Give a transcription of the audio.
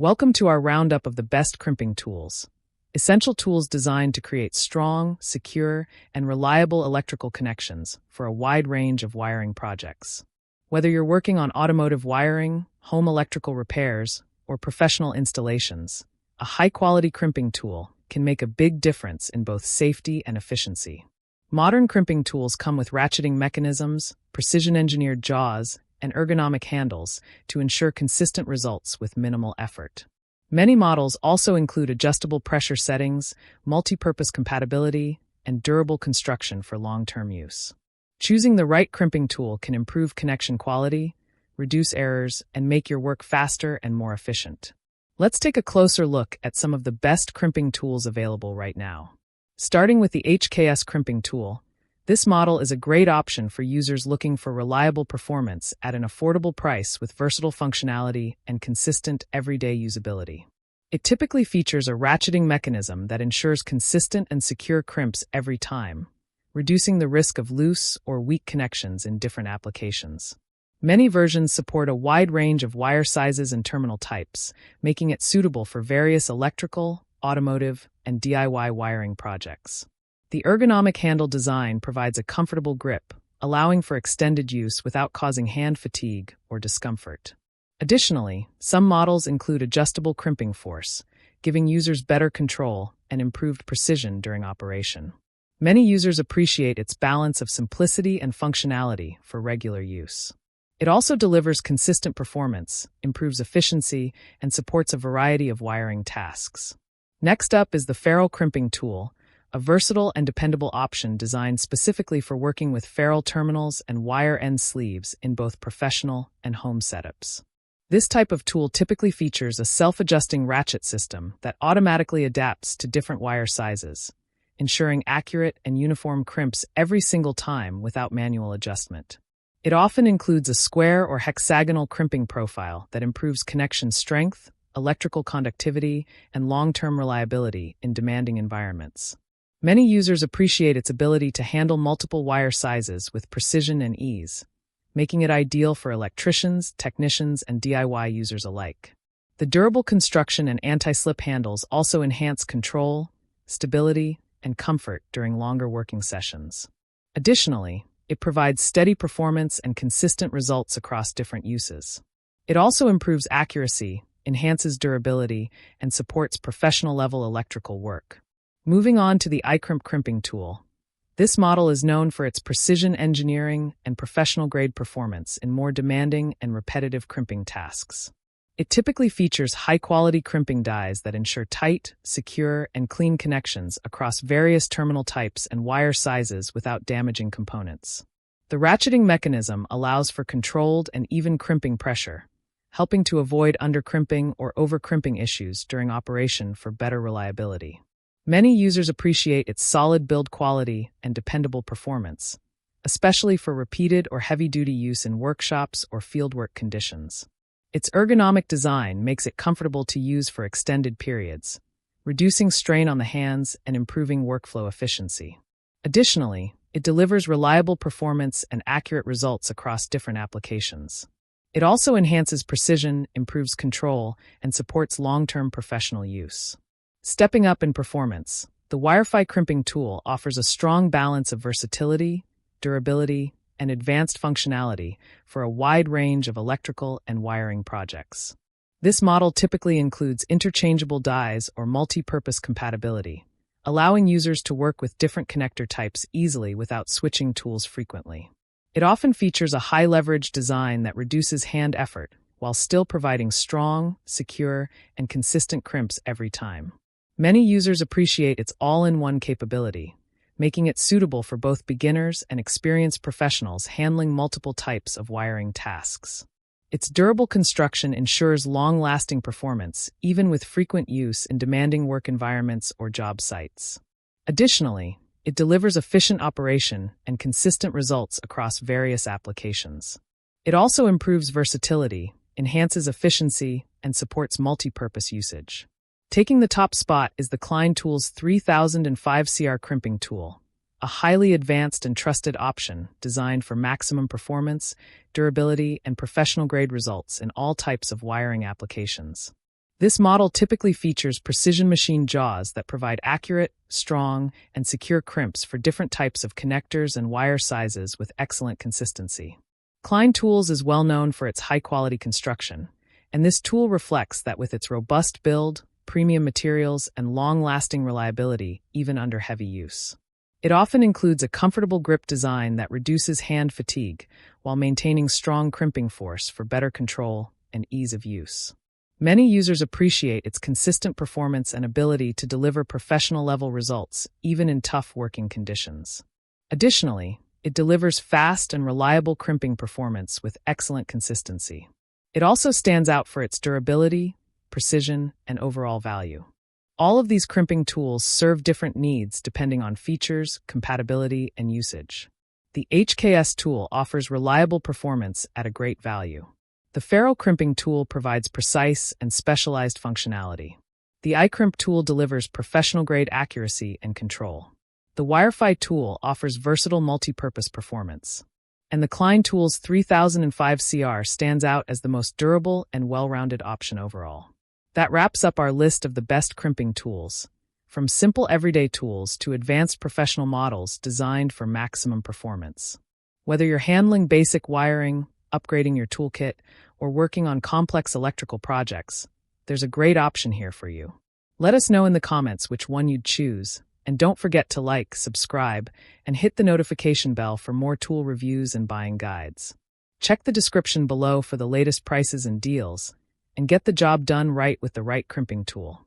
Welcome to our roundup of the best crimping tools. Essential tools designed to create strong, secure, and reliable electrical connections for a wide range of wiring projects. Whether you're working on automotive wiring, home electrical repairs, or professional installations, a high-quality crimping tool can make a big difference in both safety and efficiency. Modern crimping tools come with ratcheting mechanisms, precision-engineered jaws, and ergonomic handles to ensure consistent results with minimal effort. Many models also include adjustable pressure settings, multi-purpose compatibility, and durable construction for long-term use. Choosing the right crimping tool can improve connection quality, reduce errors, and make your work faster and more efficient. Let's take a closer look at some of the best crimping tools available right now. Starting with the HKS crimping tool, this model is a great option for users looking for reliable performance at an affordable price with versatile functionality and consistent everyday usability. It typically features a ratcheting mechanism that ensures consistent and secure crimps every time, reducing the risk of loose or weak connections in different applications. Many versions support a wide range of wire sizes and terminal types, making it suitable for various electrical, automotive, and DIY wiring projects. The ergonomic handle design provides a comfortable grip, allowing for extended use without causing hand fatigue or discomfort. Additionally, some models include adjustable crimping force, giving users better control and improved precision during operation. Many users appreciate its balance of simplicity and functionality for regular use. It also delivers consistent performance, improves efficiency, and supports a variety of wiring tasks. Next up is the ferrule crimping tool, a versatile and dependable option designed specifically for working with ferrule terminals and wire end sleeves in both professional and home setups. This type of tool typically features a self-adjusting ratchet system that automatically adapts to different wire sizes, ensuring accurate and uniform crimps every single time without manual adjustment. It often includes a square or hexagonal crimping profile that improves connection strength, electrical conductivity, and long-term reliability in demanding environments. Many users appreciate its ability to handle multiple wire sizes with precision and ease, making it ideal for electricians, technicians, and DIY users alike. The durable construction and anti-slip handles also enhance control, stability, and comfort during longer working sessions. Additionally, it provides steady performance and consistent results across different uses. It also improves accuracy, enhances durability, and supports professional-level electrical work. Moving on to the iCrimp crimping tool. This model is known for its precision engineering and professional-grade performance in more demanding and repetitive crimping tasks. It typically features high-quality crimping dies that ensure tight, secure, and clean connections across various terminal types and wire sizes without damaging components. The ratcheting mechanism allows for controlled and even crimping pressure, helping to avoid undercrimping or overcrimping issues during operation for better reliability. Many users appreciate its solid build quality and dependable performance, especially for repeated or heavy-duty use in workshops or fieldwork conditions. Its ergonomic design makes it comfortable to use for extended periods, reducing strain on the hands and improving workflow efficiency. Additionally, it delivers reliable performance and accurate results across different applications. It also enhances precision, improves control, and supports long-term professional use. Stepping up in performance, the Wirefy crimping tool offers a strong balance of versatility, durability, and advanced functionality for a wide range of electrical and wiring projects. This model typically includes interchangeable dies or multi-purpose compatibility, allowing users to work with different connector types easily without switching tools frequently. It often features a high-leverage design that reduces hand effort while still providing strong, secure, and consistent crimps every time. Many users appreciate its all-in-one capability, making it suitable for both beginners and experienced professionals handling multiple types of wiring tasks. Its durable construction ensures long-lasting performance, even with frequent use in demanding work environments or job sites. Additionally, it delivers efficient operation and consistent results across various applications. It also improves versatility, enhances efficiency, and supports multi-purpose usage. Taking the top spot is the Klein Tools 3005 CR crimping tool, a highly advanced and trusted option designed for maximum performance, durability, and professional-grade results in all types of wiring applications. This model typically features precision machine jaws that provide accurate, strong, and secure crimps for different types of connectors and wire sizes with excellent consistency. Klein Tools is well known for its high-quality construction, and this tool reflects that with its robust build, premium materials, and long-lasting reliability, even under heavy use. It often includes a comfortable grip design that reduces hand fatigue while maintaining strong crimping force for better control and ease of use. Many users appreciate its consistent performance and ability to deliver professional-level results, even in tough working conditions. Additionally, it delivers fast and reliable crimping performance with excellent consistency. It also stands out for its durability, precision, and overall value. All of these crimping tools serve different needs depending on features, compatibility, and usage. The HKS tool offers reliable performance at a great value. The Ferro crimping tool provides precise and specialized functionality. The iCrimp tool delivers professional-grade accuracy and control. The Wirefy tool offers versatile multi-purpose performance. And the Klein Tools 3005 CR stands out as the most durable and well-rounded option overall. That wraps up our list of the best crimping tools, from simple everyday tools to advanced professional models designed for maximum performance. Whether you're handling basic wiring, upgrading your toolkit, or working on complex electrical projects, there's a great option here for you. Let us know in the comments which one you'd choose, and don't forget to like, subscribe, and hit the notification bell for more tool reviews and buying guides. Check the description below for the latest prices and deals, and get the job done right with the right crimping tool.